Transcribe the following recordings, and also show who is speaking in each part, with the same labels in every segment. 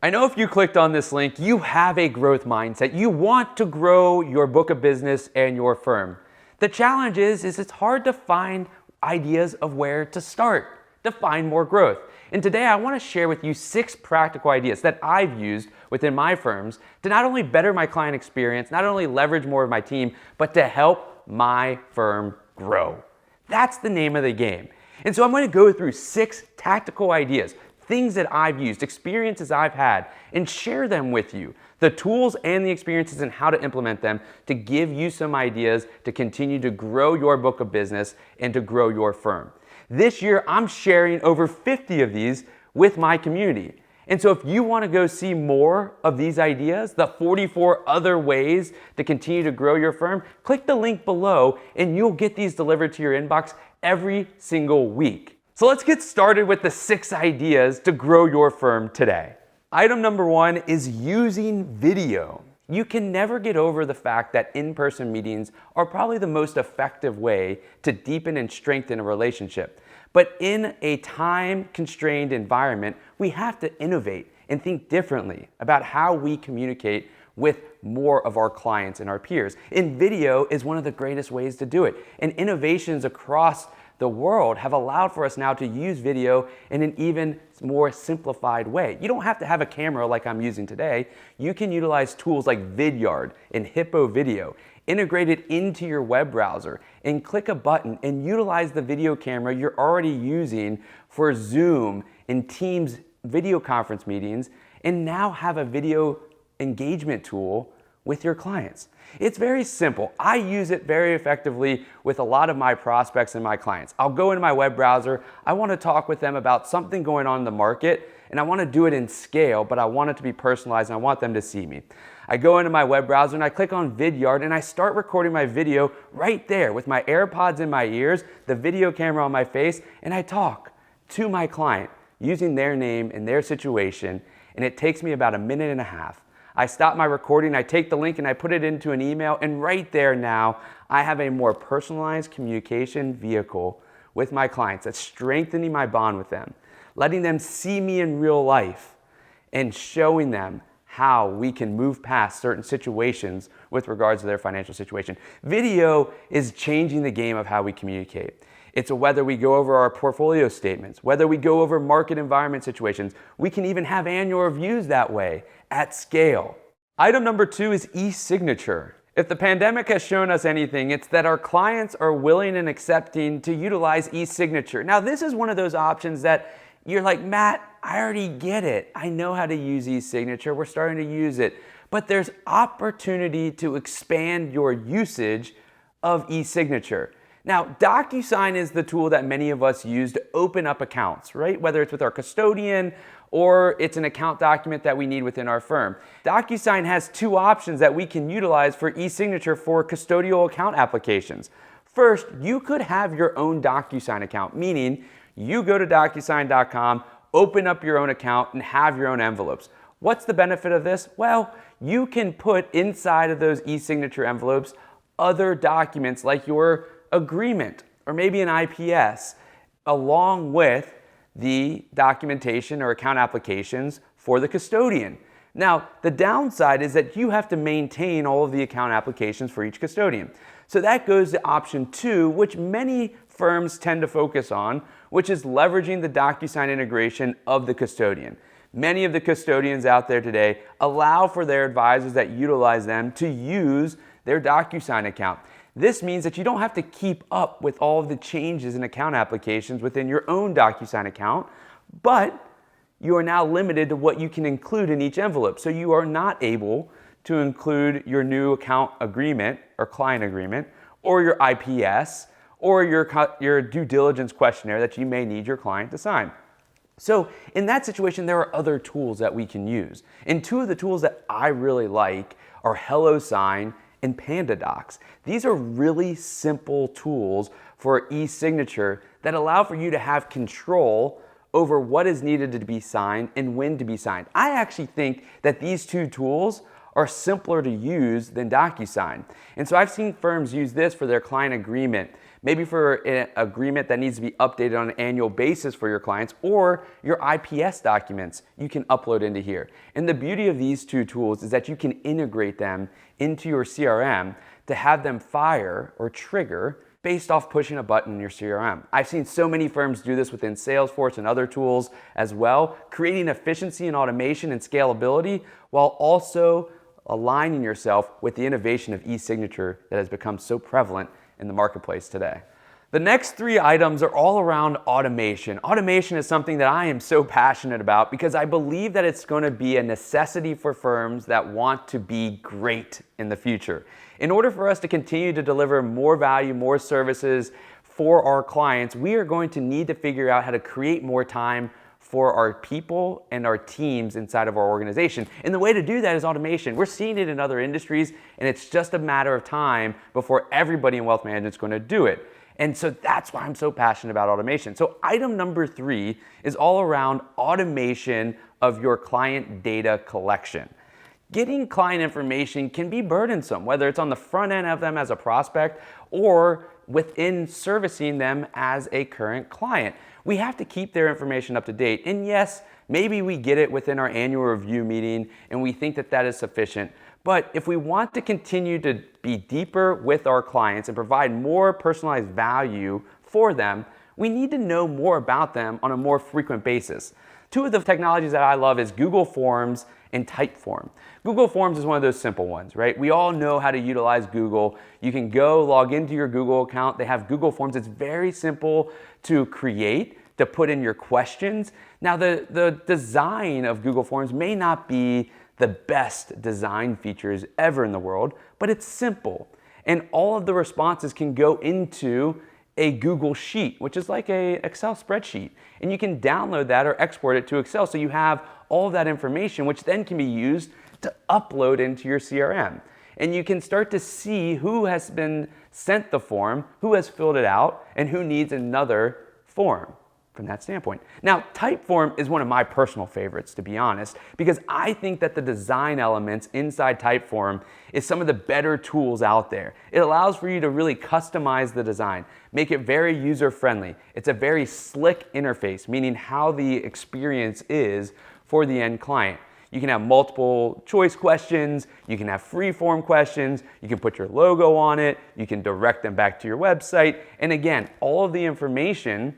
Speaker 1: I know if you clicked on this link, you have a growth mindset. You want to grow your book of business and your firm. The challenge is it's hard to find ideas of where to start, to find more growth. And today I want to share with you 6 practical ideas that I've used within my firms to not only better my client experience, not only leverage more of my team, but to help my firm grow. That's the name of the game. And so I'm going to go through 6 tactical ideas, things that I've used, experiences I've had, and share them with you. The tools and the experiences and how to implement them to give you some ideas to continue to grow your book of business and to grow your firm. This year, I'm sharing over 50 of these with my community. And so if you want to go see more of these ideas, the 44 other ways to continue to grow your firm, click the link below and you'll get these delivered to your inbox every single week. So let's get started with the 6 ideas to grow your firm today. Item number 1 is using video. You can never get over the fact that in-person meetings are probably the most effective way to deepen and strengthen a relationship. But in a time-constrained environment, we have to innovate and think differently about how we communicate with more of our clients and our peers. And video is one of the greatest ways to do it. And innovations across the world have allowed for us now to use video in an even more simplified way. You don't have to have a camera like I'm using today. You can utilize tools like Vidyard and Hippo Video, integrate it into your web browser, and click a button and utilize the video camera you're already using for Zoom and Teams video conference meetings, and now have a video engagement tool with your clients. It's very simple. I use it very effectively with a lot of my prospects and my clients. I'll go into my web browser. I want to talk with them about something going on in the market, and I want to do it in scale, but I want it to be personalized and I want them to see me. I go into my web browser and I click on Vidyard and I start recording my video right there with my AirPods in my ears, the video camera on my face, and I talk to my client using their name and their situation, and it takes me about 1.5 minutes. I stop my recording, I take the link and I put it into an email, and right there now, I have a more personalized communication vehicle with my clients that's strengthening my bond with them, letting them see me in real life, and showing them how we can move past certain situations with regards to their financial situation. Video is changing the game of how we communicate. It's whether we go over our portfolio statements, whether we go over market environment situations. We can even have annual reviews that way at scale. Item number 2 is ESignature. If the pandemic has shown us anything, it's that our clients are willing and accepting to utilize ESignature. Now, this is one of those options that you're like, Matt, I already get it. I know how to use ESignature. We're starting to use it. But there's opportunity to expand your usage of ESignature. Now, DocuSign is the tool that many of us use to open up accounts, right? Whether it's with our custodian or it's an account document that we need within our firm. DocuSign has 2 options that we can utilize for ESignature for custodial account applications. First, you could have your own DocuSign account, meaning you go to DocuSign.com, open up your own account, and have your own envelopes. What's the benefit of this? Well, you can put inside of those ESignature envelopes other documents like your agreement or maybe an IPS, along with the documentation or account applications for the custodian. Now, the downside is that you have to maintain all of the account applications for each custodian. So that goes to option 2, which many firms tend to focus on, which is leveraging the DocuSign integration of the custodian. Many of the custodians out there today allow for their advisors that utilize them to use their DocuSign account. This means that you don't have to keep up with all of the changes in account applications within your own DocuSign account, but you are now limited to what you can include in each envelope. So you are not able to include your new account agreement or client agreement or your IPS or your due diligence questionnaire that you may need your client to sign. So in that situation, there are other tools that we can use. And 2 of the tools that I really like are HelloSign and PandaDocs. These are really simple tools for ESignature that allow for you to have control over what is needed to be signed and when to be signed. I actually think that these 2 tools are simpler to use than DocuSign. And so I've seen firms use this for their client agreement, maybe for an agreement that needs to be updated on an annual basis for your clients, or your IPS documents you can upload into here. And the beauty of these two tools is that you can integrate them into your CRM to have them fire or trigger based off pushing a button in your CRM. I've seen so many firms do this within Salesforce and other tools as well, creating efficiency and automation and scalability while also aligning yourself with the innovation of ESignature that has become so prevalent in the marketplace today. The next three items are all around automation. Automation is something that I am so passionate about because I believe that it's going to be a necessity for firms that want to be great in the future. In order for us to continue to deliver more value, more services for our clients, we are going to need to figure out how to create more time for our people and our teams inside of our organization. And the way to do that is automation. We're seeing it in other industries, and it's just a matter of time before everybody in wealth management is going to do it. And so that's why I'm so passionate about automation. So item number 3 is all around automation of your client data collection. Getting client information can be burdensome, whether it's on the front end of them as a prospect or within servicing them as a current client. We have to keep their information up to date. And yes, maybe we get it within our annual review meeting and we think that that is sufficient. But if we want to continue to be deeper with our clients and provide more personalized value for them, we need to know more about them on a more frequent basis. Two of the technologies that I love is Google Forms and Typeform. Google Forms is one of those simple ones, right? We all know how to utilize Google. You can go log into your Google account. They have Google Forms. It's very simple to create, to put in your questions. Now, the design of Google Forms may not be the best design features ever in the world, but it's simple. And all of the responses can go into a Google Sheet, which is like an Excel spreadsheet. And you can download that or export it to Excel so you have all of that information, which then can be used to upload into your CRM. And you can start to see who has been sent the form, who has filled it out, and who needs another form from that standpoint. Now, Typeform is one of my personal favorites, to be honest, because I think that the design elements inside Typeform is some of the better tools out there. It allows for you to really customize the design, make it very user-friendly. It's a very slick interface, meaning how the experience is for the end client. You can have multiple choice questions, you can have free form questions, you can put your logo on it, you can direct them back to your website, and again, all of the information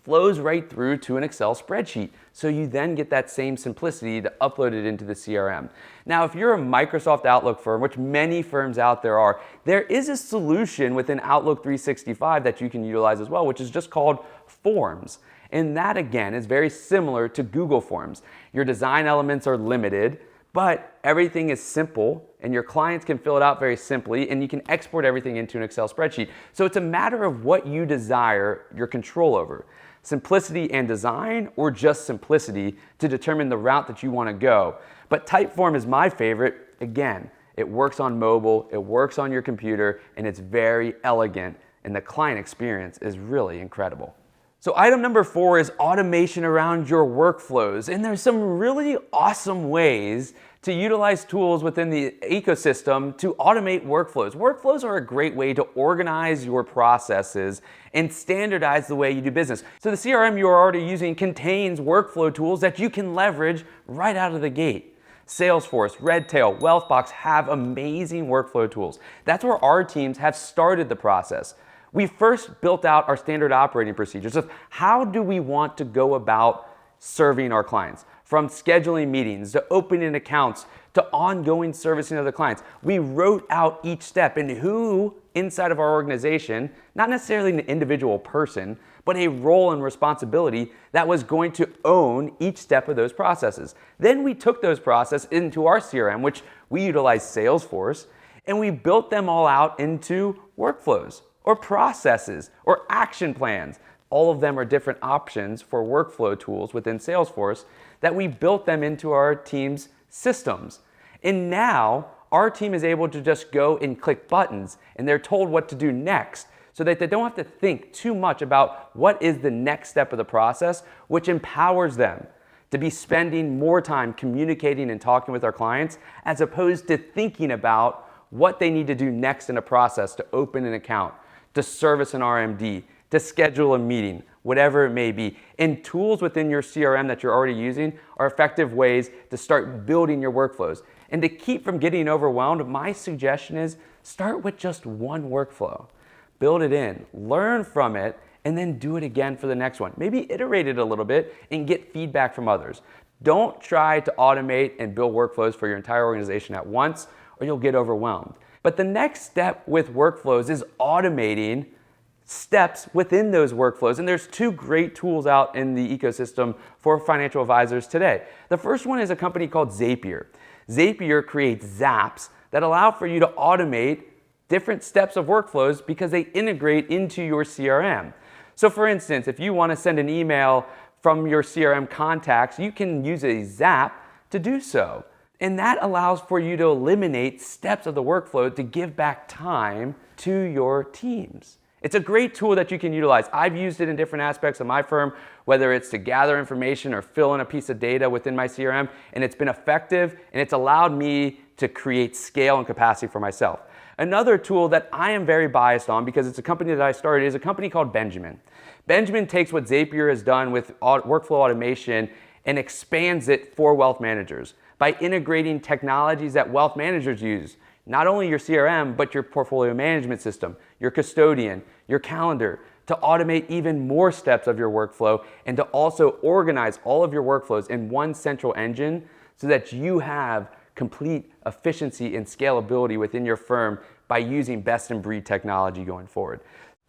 Speaker 1: flows right through to an Excel spreadsheet. So you then get that same simplicity to upload it into the CRM. Now, if you're a Microsoft Outlook firm, which many firms out there are, there is a solution within Outlook 365 that you can utilize as well, which is just called Forms. And that, again, is very similar to Google Forms. Your design elements are limited, but everything is simple and your clients can fill it out very simply and you can export everything into an Excel spreadsheet. So it's a matter of what you desire your control over. Simplicity and design, or just simplicity to determine the route that you want to go. But Typeform is my favorite. Again, it works on mobile, it works on your computer, and it's very elegant, and the client experience is really incredible. So item number 4 is automation around your workflows. And there's some really awesome ways to utilize tools within the ecosystem to automate workflows. Workflows are a great way to organize your processes and standardize the way you do business. So the CRM you're already using contains workflow tools that you can leverage right out of the gate. Salesforce, Redtail, Wealthbox have amazing workflow tools. That's where our teams have started the process. We first built out our standard operating procedures of how do we want to go about serving our clients. From scheduling meetings to opening accounts to ongoing servicing of the clients. We wrote out each step and who inside of our organization, not necessarily an individual person, but a role and responsibility that was going to own each step of those processes. Then we took those processes into our CRM, which we utilize Salesforce, and we built them all out into workflows or processes or action plans. All of them are different options for workflow tools within Salesforce that we built them into our team's systems. And now our team is able to just go and click buttons and they're told what to do next so that they don't have to think too much about what is the next step of the process, which empowers them to be spending more time communicating and talking with our clients as opposed to thinking about what they need to do next in a process to open an account, to service an RMD, to schedule a meeting, whatever it may be. And tools within your CRM that you're already using are effective ways to start building your workflows. And to keep from getting overwhelmed, my suggestion is start with just one workflow. Build it in, learn from it, and then do it again for the next one. Maybe iterate it a little bit and get feedback from others. Don't try to automate and build workflows for your entire organization at once, or you'll get overwhelmed. But the next step with workflows is automating steps within those workflows. And there's two great tools out in the ecosystem for financial advisors today. The first one is a company called Zapier. Zapier creates zaps that allow for you to automate different steps of workflows because they integrate into your CRM. So for instance, if you want to send an email from your CRM contacts, you can use a zap to do so. And that allows for you to eliminate steps of the workflow to give back time to your teams. It's a great tool that you can utilize. I've used it in different aspects of my firm, whether it's to gather information or fill in a piece of data within my CRM, and it's been effective, and it's allowed me to create scale and capacity for myself. Another tool that I am very biased on, because it's a company that I started, is a company called Benjamin. Benjamin takes what Zapier has done with workflow automation and expands it for wealth managers by integrating technologies that wealth managers use. Not only your CRM, but your portfolio management system, your custodian, your calendar, to automate even more steps of your workflow and to also organize all of your workflows in one central engine so that you have complete efficiency and scalability within your firm by using best-in-breed technology going forward.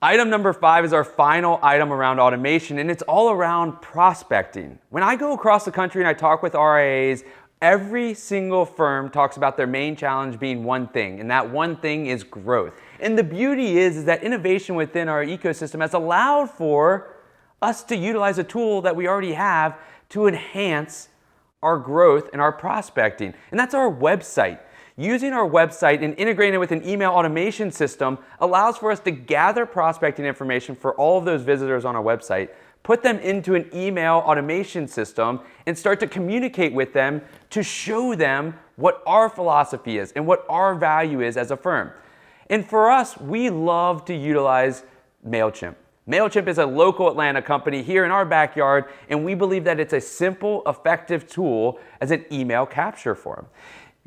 Speaker 1: Item number 5 is our final item around automation, and it's all around prospecting. When I go across the country and I talk with RIAs, every single firm talks about their main challenge being one thing, and that one thing is growth. And the beauty is that innovation within our ecosystem has allowed for us to utilize a tool that we already have to enhance our growth and our prospecting, and that's our website. Using our website and integrating it with an email automation system allows for us to gather prospecting information for all of those visitors on our website, put them into an email automation system, and start to communicate with them to show them what our philosophy is and what our value is as a firm. And for us, we love to utilize MailChimp. MailChimp is a local Atlanta company here in our backyard, and we believe that it's a simple, effective tool as an email capture form.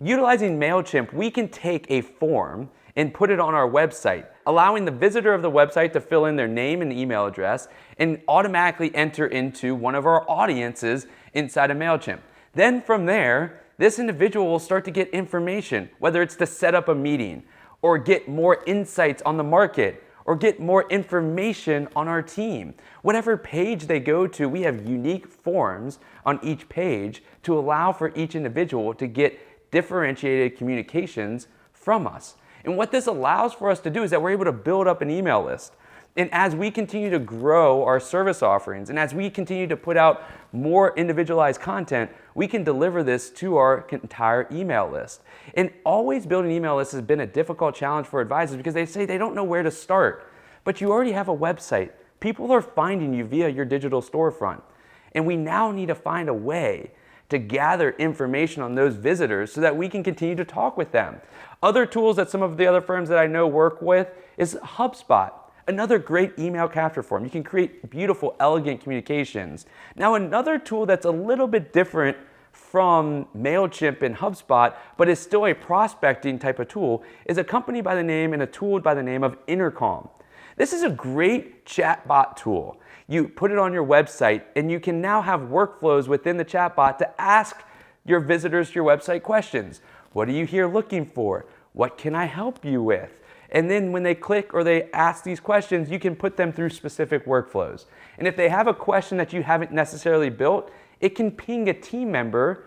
Speaker 1: Utilizing MailChimp, we can take a form and put it on our website, allowing the visitor of the website to fill in their name and email address and automatically enter into one of our audiences inside of MailChimp. Then from there, this individual will start to get information, whether it's to set up a meeting or get more insights on the market or get more information on our team. Whatever page they go to, we have unique forms on each page to allow for each individual to get differentiated communications from us. And what this allows for us to do is that we're able to build up an email list. And as we continue to grow our service offerings, and as we continue to put out more individualized content, we can deliver this to our entire email list. And always building email lists has been a difficult challenge for advisors because they say they don't know where to start. But you already have a website. People are finding you via your digital storefront. And we now need to find a way to gather information on those visitors so that we can continue to talk with them. Other tools that some of the other firms that I know work with is HubSpot, another great email capture form. You can create beautiful, elegant communications. Now, another tool that's a little bit different from MailChimp and HubSpot, but is still a prospecting type of tool, is a company by the name and a tool by the name of Intercom. This is a great chatbot tool. You put it on your website, and you can now have workflows within the chatbot to ask your visitors to your website questions. What are you here looking for? What can I help you with? And then when they click or they ask these questions, you can put them through specific workflows. And if they have a question that you haven't necessarily built, it can ping a team member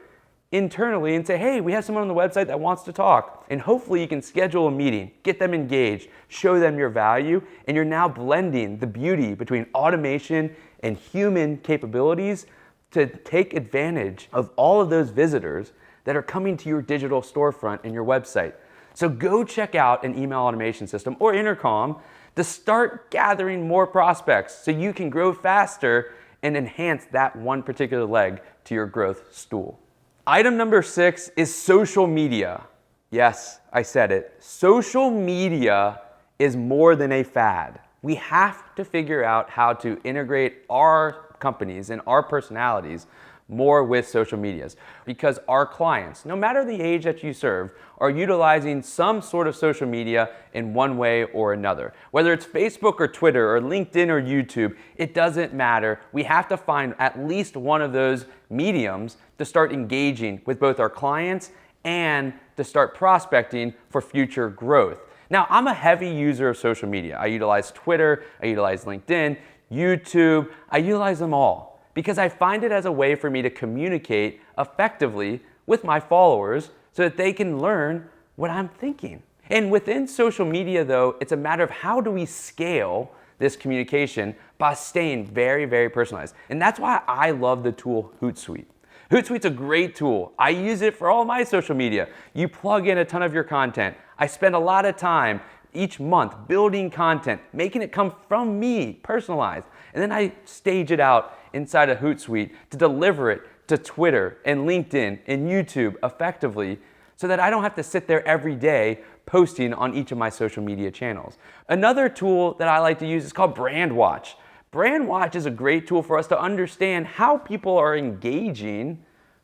Speaker 1: internally and say, hey, we have someone on the website that wants to talk. And hopefully you can schedule a meeting, get them engaged, show them your value, and you're now blending the beauty between automation and human capabilities to take advantage of all of those visitors that are coming to your digital storefront and your website. So go check out an email automation system or Intercom to start gathering more prospects so you can grow faster and enhance that one particular leg to your growth stool. Item number 6 is social media. Yes, I said it. Social media is more than a fad. We have to figure out how to integrate our companies and our personalities more with social medias, because our clients, no matter the age that you serve, are utilizing some sort of social media in one way or another. Whether it's Facebook or Twitter or LinkedIn or YouTube, it doesn't matter. We have to find at least one of those mediums to start engaging with both our clients and to start prospecting for future growth. Now, I'm a heavy user of social media. I utilize Twitter, I utilize LinkedIn, YouTube, I utilize them all, because I find it as a way for me to communicate effectively with my followers so that they can learn what I'm thinking. And within social media, though, it's a matter of how do we scale this communication by staying very, very personalized. And that's why I love the tool Hootsuite. Hootsuite's a great tool. I use it for all my social media. You plug in a ton of your content. I spend a lot of time each month building content, making it come from me, personalized. And then I stage it out inside of Hootsuite to deliver it to Twitter and LinkedIn and YouTube effectively, so that I don't have to sit there every day posting on each of my social media channels. Another tool that I like to use is called Brand Watch. Brand Watch is a great tool for us to understand how people are engaging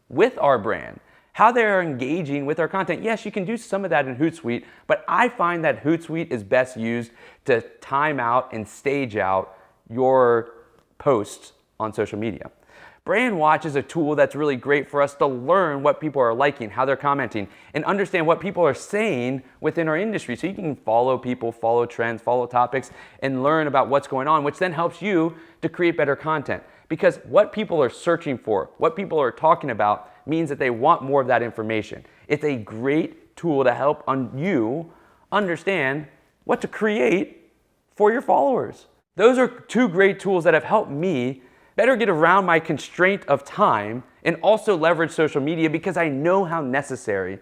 Speaker 1: with our brand, how they are engaging with our content. Yes, you can do some of that in Hootsuite, but I find that Hootsuite is best used to time out and stage out your posts on social media. Brand Watch is a tool that's really great for us to learn what people are liking, how they're commenting, and understand what people are saying within our industry. So you can follow people, follow trends, follow topics, and learn about what's going on, which then helps you to create better content. Because what people are searching for, what people are talking about, means that they want more of that information. It's a great tool to help you understand what to create for your followers. Those are two great tools that have helped me better get around my constraint of time and also leverage social media, because I know how necessary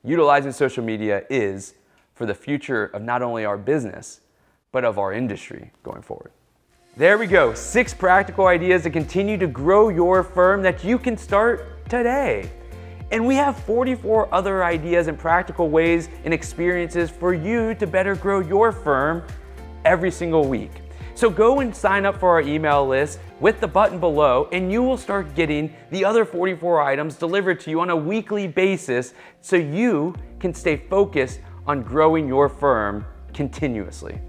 Speaker 1: utilizing social media is for the future of not only our business, but of our industry going forward. There we go, 6 practical ideas to continue to grow your firm that you can start today. And we have 44 other ideas and practical ways and experiences for you to better grow your firm every single week. So go and sign up for our email list with the button below, and you will start getting the other 44 items delivered to you on a weekly basis, so you can stay focused on growing your firm continuously.